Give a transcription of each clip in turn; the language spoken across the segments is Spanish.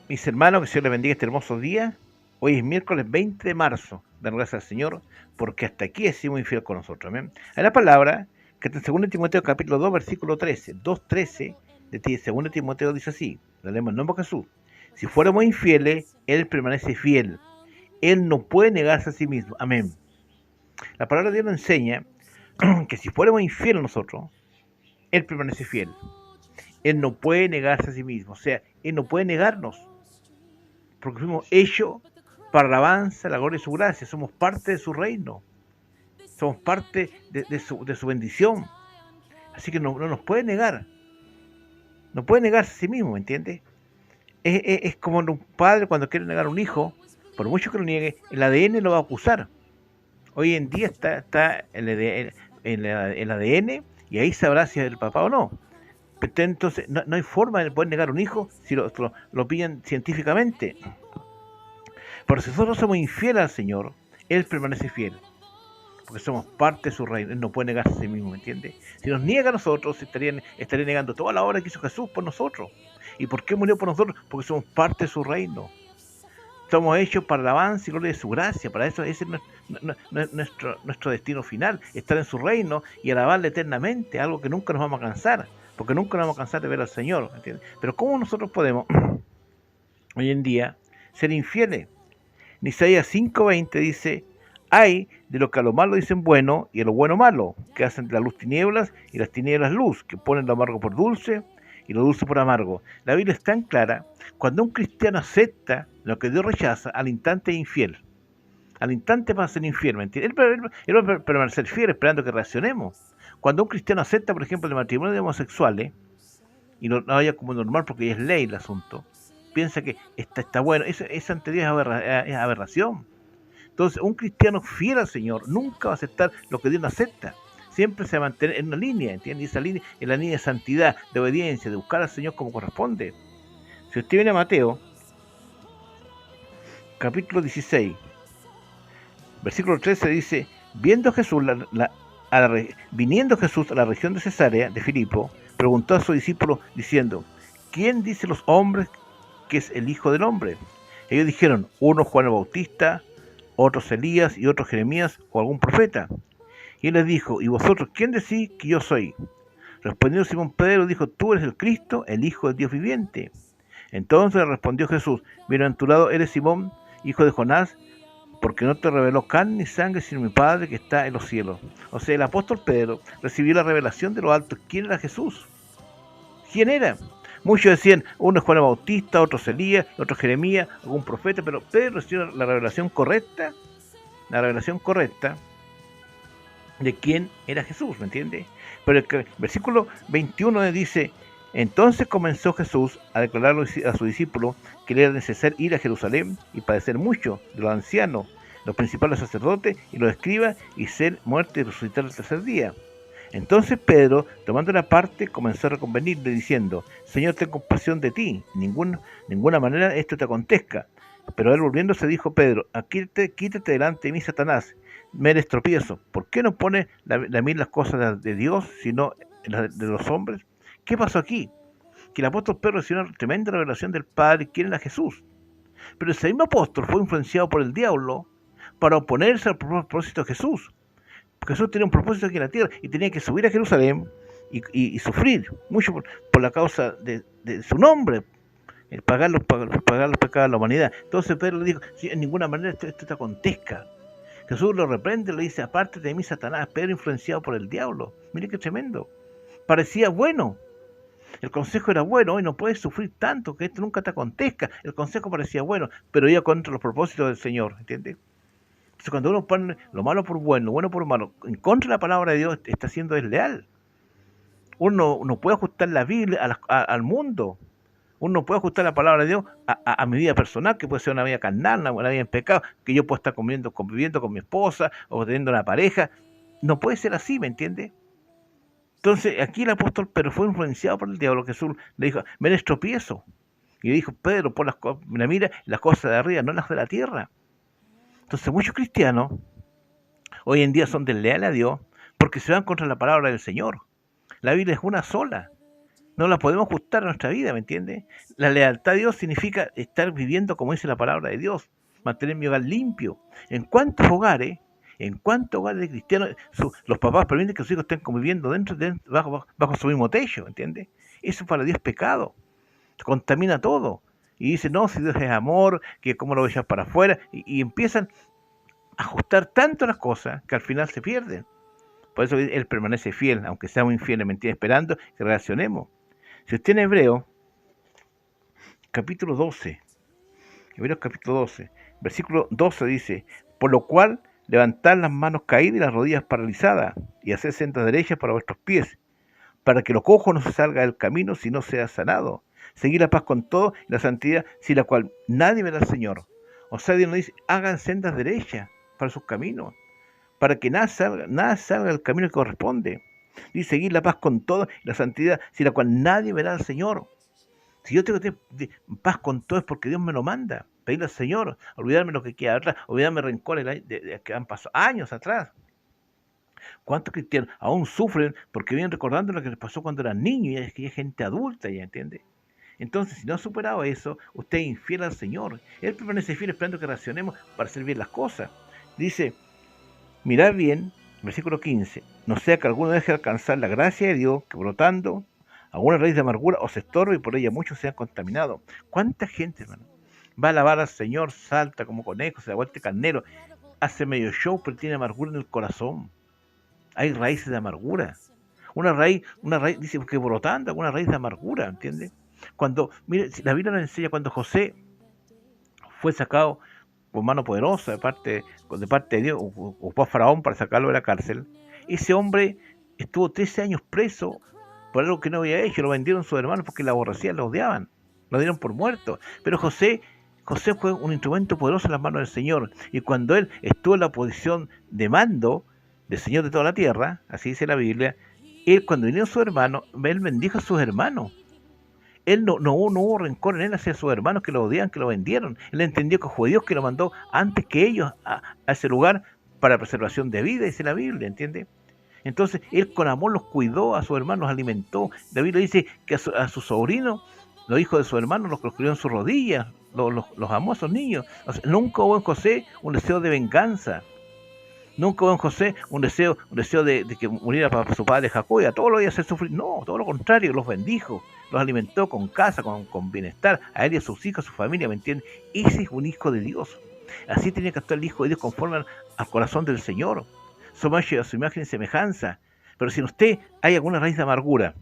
Mis hermanos, que el Señor les bendiga este hermoso día. Hoy es miércoles 20 de marzo. Dan gracias al Señor porque hasta aquí ha sido muy fiel con nosotros. Amén. Hay la palabra que está en 2 Timoteo capítulo 2, versículo 13. 2:13 de 2 Timoteo dice así. Lo leemos en nombre de Jesús. Si fuéramos infieles, Él permanece fiel. Él no puede negarse a sí mismo. Amén. La palabra de Dios nos enseña que si fuéramos infieles nosotros, Él permanece fiel. Él no puede negarse a sí mismo. O sea, Él no puede negarnos. Porque fuimos hechos para la alabanza, la gloria y su gracia. Somos parte de su reino. Somos parte de su bendición. Así que no nos puede negar. No puede negarse a sí mismo, ¿me entiendes? Es como un padre cuando quiere negar a un hijo, por mucho que lo niegue, el ADN lo va a acusar. Hoy en día está el ADN y ahí sabrá si es el papá o no. Entonces, no hay forma de poder negar a un hijo si lo pillan científicamente. Pero si nosotros somos infieles al Señor, Él permanece fiel, porque somos parte de su reino. Él no puede negarse a sí mismo, ¿me entiende? Si nos niega a nosotros, estaría negando toda la obra que hizo Jesús por nosotros. ¿Y por qué murió por nosotros? Porque somos parte de su reino. Somos hechos para el avance y gloria de su gracia. Para eso ese es nuestro destino final, estar en su reino y alabarle eternamente, algo que nunca nos vamos a cansar, porque nunca nos vamos a cansar de ver al Señor, ¿me entiende? Pero ¿cómo nosotros podemos hoy en día ser infieles? En Isaías 5:20 dice: hay de lo que a lo malo dicen bueno y a lo bueno malo, que hacen de la luz tinieblas y las tinieblas luz, que ponen lo amargo por dulce y lo dulce por amargo. La Biblia es tan clara. Cuando un cristiano acepta lo que Dios rechaza, al instante es infiel. Al instante va a ser infiel, ¿me entiendes? Él va a permanecer fiel esperando que reaccionemos. Cuando un cristiano acepta, por ejemplo, el matrimonio de homosexuales, y no vaya como normal porque es ley el asunto, piensa que está bueno, esa ante Dios es aberración. Entonces, un cristiano fiel al Señor nunca va a aceptar lo que Dios no acepta. Siempre se va a mantener en una línea, ¿entiendes? Y esa línea es la línea de santidad, de obediencia, de buscar al Señor como corresponde. Si usted viene a Mateo, capítulo 16, versículo 13, dice: Viendo Jesús viniendo Jesús a la región de Cesarea de Filipo, preguntó a sus discípulos diciendo: ¿quién dice los hombres que es el Hijo del Hombre? Ellos dijeron: uno Juan el Bautista, otros Elías y otros Jeremías o algún profeta. Y él les dijo: ¿y vosotros quién decís que yo soy? Respondiendo Simón Pedro dijo: tú eres el Cristo, el Hijo del Dios viviente. Entonces le respondió Jesús: bienaventurado eres Simón, hijo de Jonás, porque no te reveló carne ni sangre, sino mi Padre que está en los cielos. O sea, el apóstol Pedro recibió la revelación de lo alto. ¿Quién era Jesús? ¿Quién era? Muchos decían: uno es Juan el Bautista, otro es Elías, otro es Jeremías, algún profeta, pero Pedro recibió la revelación correcta de quién era Jesús, ¿me entiende? Pero el versículo 21 dice: entonces comenzó Jesús a declarar a sus discípulos que le era necesario ir a Jerusalén y padecer mucho de los ancianos, los principales sacerdotes y los escribas, y ser muerto y resucitar el tercer día. Entonces Pedro, tomando la parte, comenzó a reconvenirle diciendo: Señor, ten compasión de ti, ninguna manera esto te acontezca. Pero él volviéndose dijo: Pedro, quítate delante de mí, Satanás, me eres tropiezo. ¿Por qué no pones a mí las cosas de Dios, sino las de los hombres? ¿Qué pasó aquí? Que el apóstol Pedro recibió una tremenda revelación del Padre, quién era Jesús. Pero ese mismo apóstol fue influenciado por el diablo para oponerse al propósito de Jesús. Jesús tenía un propósito aquí en la tierra y tenía que subir a Jerusalén y sufrir mucho por la causa de su nombre, pagar los pecados de la humanidad. Entonces Pedro le dijo: sí, en ninguna manera esto te acontezca. Jesús lo reprende, le dice: apártate de mí, Satanás. Pedro influenciado por el diablo. Mire qué tremendo. Parecía bueno. El consejo era bueno: hoy no puedes sufrir tanto, que esto nunca te acontezca. El consejo parecía bueno, pero iba contra los propósitos del Señor, ¿entiendes? Entonces, cuando uno pone lo malo por bueno, lo bueno por malo, en contra de la palabra de Dios, está siendo desleal. Uno no puede ajustar la Biblia al mundo. Uno no puede ajustar la palabra de Dios a mi vida personal, que puede ser una vida carnal, una vida en pecado, que yo puedo estar conviviendo con mi esposa o teniendo una pareja. No puede ser así, ¿me entiende? Entonces, aquí el apóstol Pedro fue influenciado por el diablo. Jesús le dijo: me eres tropiezo. Y le dijo: Pedro, mira las cosas de arriba, no las de la tierra. Entonces, muchos cristianos hoy en día son desleales a Dios porque se van contra la palabra del Señor. La Biblia es una sola. No la podemos ajustar a nuestra vida, ¿me entiendes? La lealtad a Dios significa estar viviendo como dice la palabra de Dios, mantener mi hogar limpio. ¿En cuántos hogares, en cuántos hogares de cristianos, los papás permiten que sus hijos estén conviviendo bajo su mismo techo, ¿entiendes? Eso para Dios es pecado, contamina todo. Y dice, no, si Dios es amor, que cómo lo voy a echar para afuera, y empiezan a ajustar tanto las cosas que al final se pierden. Por eso Él permanece fiel, aunque seamos infieles, ¿me entiende? Esperando que reaccionemos. Si usted en Hebreo, capítulo 12, Hebreos capítulo 12, versículo 12 dice, por lo cual levantad las manos caídas y las rodillas paralizadas, y haced sendas derechas para vuestros pies, para que lo cojo no se salga del camino, si no sea sanado. Seguir la paz con todo y la santidad, sin la cual nadie verá al Señor. O sea, Dios nos dice, hagan sendas derechas para sus caminos, para que nada salga del camino que corresponde. Dice, seguir la paz con todo y la santidad, sin la cual nadie verá al Señor. Si yo tengo que tener paz con todo es porque Dios me lo manda. Pedirle al Señor, olvidarme lo que queda atrás, olvidarme rencores que han pasado años atrás. ¿Cuántos cristianos aún sufren porque vienen recordando lo que les pasó cuando eran niños y es que hay gente adulta, ¿ya entiende? Entonces, si no ha superado eso, usted es infiel al Señor. Él permanece fiel esperando que reaccionemos para hacer bien las cosas. Dice, mirad bien, versículo 15, no sea que alguno deje de alcanzar la gracia de Dios, que brotando alguna raíz de amargura os estorbe y por ella muchos sean contaminados. ¿Cuánta gente, hermano, va a alabar al Señor, salta como conejo, se da vuelta carnero, hace medio show, pero tiene amargura en el corazón? Hay raíces de amargura. Una raíz, dice que brotando, alguna raíz de amargura, ¿entiendes? Cuando, mire, la Biblia nos enseña cuando José fue sacado con mano poderosa de parte de Dios, ocupó a Faraón para sacarlo de la cárcel. Ese hombre estuvo 13 años preso por algo que no había hecho, lo vendieron sus hermanos porque la aborrecían, lo odiaban, lo dieron por muerto. Pero José fue un instrumento poderoso en las manos del Señor, y cuando él estuvo en la posición de mando del Señor de toda la tierra, así dice la Biblia, él cuando vinieron sus hermanos, él bendijo a sus hermanos. Él no hubo rencor en él hacia sus hermanos que lo odiaban, que lo vendieron. Él entendió que fue Dios que lo mandó antes que ellos a ese lugar para preservación de vida, dice la Biblia, ¿entiende? Entonces, él con amor los cuidó, a sus hermanos los alimentó. La Biblia dice que a su sobrino, los hijos de sus hermanos, los crió en sus rodillas, los amó a esos niños. O sea, nunca hubo en José un deseo de venganza. Nunca hubo en José un deseo de que muriera para su padre Jacob, y a todos los iba a hacer sufrir. No, todo lo contrario, los bendijo, los alimentó con casa, con bienestar, a él y a sus hijos, a su familia, ¿me entienden? Ese es un hijo de Dios. Así tenía que actuar el Hijo de Dios conforme al corazón del Señor. Somos hechos a su imagen y semejanza. Pero si en usted hay alguna raíz de amargura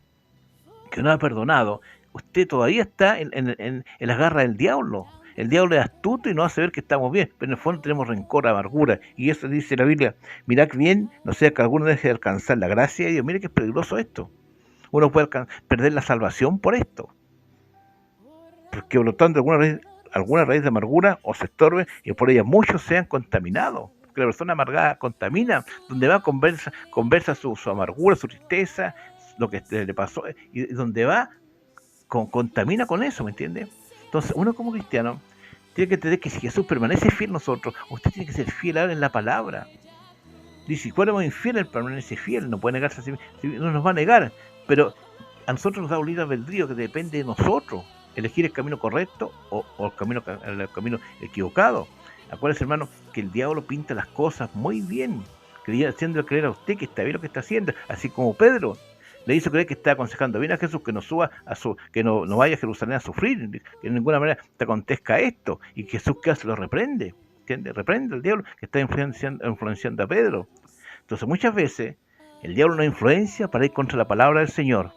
que no ha perdonado, usted todavía está en las garras del diablo. El diablo es astuto y no hace ver que estamos bien, pero en el fondo tenemos rencor, amargura. Y eso dice la Biblia, mirad bien, no sea que alguno deje de alcanzar la gracia de Dios. Mire que es peligroso esto. Uno puede perder la salvación por esto. Porque brotando alguna raíz de amargura o se estorbe y por ella muchos sean contaminados. Porque la persona amargada contamina, donde va conversa su amargura, su tristeza, lo que le pasó, y donde va contamina con eso, ¿me entiende? Entonces, uno como cristiano tiene que entender que si Jesús permanece fiel en nosotros, usted tiene que ser fiel a él en la palabra. Dice, si fuéramos infieles, él permanece fiel, no puede negarse a sí mismo, no nos va a negar, pero a nosotros nos da un libre albedrío que depende de nosotros, elegir el camino correcto o el camino equivocado. Acuérdese, hermano, que el diablo pinta las cosas muy bien, haciéndole creer a usted que está bien lo que está haciendo, así como Pedro le hizo creer que está aconsejando bien a Jesús que no suba que no vaya a Jerusalén a sufrir, que de ninguna manera te acontezca esto, y Jesús que hace, lo reprende, ¿entiende? Reprende al diablo que está influenciando a Pedro. Entonces muchas veces el diablo nos influencia para ir contra la palabra del Señor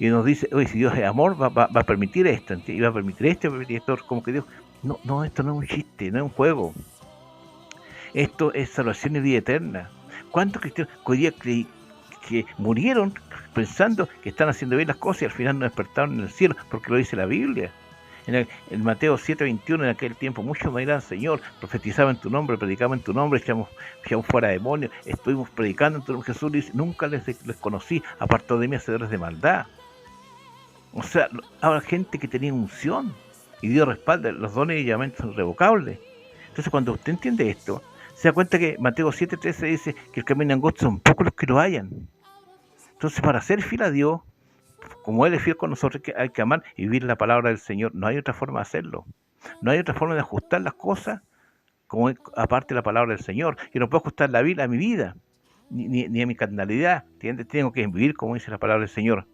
y nos dice, oye, si Dios es amor, va a permitir esto, y va a permitir esto, como que Dios, no, esto no es un chiste, no es un juego, esto es salvación y vida eterna. ¿Cuántos cristianos hoy día que murieron pensando que están haciendo bien las cosas y al final no despertaron en el cielo, porque lo dice la Biblia? En Mateo 7:21, en aquel tiempo muchos me dirán, Señor, profetizaba en tu nombre, predicaba en tu nombre, echamos fuera demonios, estuvimos predicando en tu nombre. Jesús dice, nunca les conocí, apartado de mí, hacedores de maldad. O sea, ahora gente que tenía unción y Dios respalda, los dones y llamamientos son irrevocables. Entonces, cuando usted entiende esto, se da cuenta que Mateo 7:13 dice que el camino angosto son pocos los que lo hallan. Entonces, para ser fiel a Dios, como Él es fiel con nosotros, que hay que amar y vivir la palabra del Señor. No hay otra forma de hacerlo. No hay otra forma de ajustar las cosas como aparte de la palabra del Señor. Yo no puedo ajustar la vida a mi vida, ni a mi carnalidad. ¿Entiendes? Tengo que vivir como dice la palabra del Señor.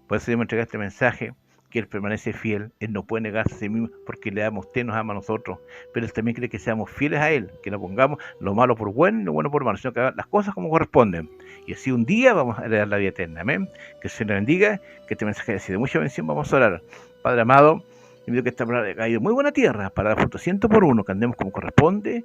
Por eso Dios me entrega este mensaje, que Él permanece fiel. Él no puede negarse a sí mismo porque le ama a usted, nos ama a nosotros. Pero Él también quiere que seamos fieles a Él, que no pongamos lo malo por bueno y lo bueno por malo, sino que hagan las cosas como corresponden. Y así un día vamos a heredar la vida eterna. Amén. Que el Señor nos bendiga, que este mensaje haya sido de mucha bendición. Vamos a orar. Padre amado, debido a que esta palabra ha caído muy buena tierra para dar fruto 100 por 1, que andemos como corresponde,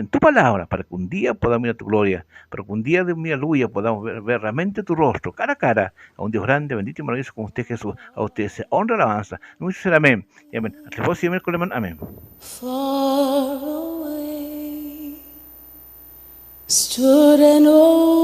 en tu palabra, para que un día podamos ir a tu gloria, para que un día de mi aleluya podamos ver realmente tu rostro, cara a cara, a un Dios grande, bendito y maravilloso como usted, Jesús. A usted se honra y alabanza. Muchos será amén. Y amén. Hasta el próximo miércoles, amén. Far away stood an old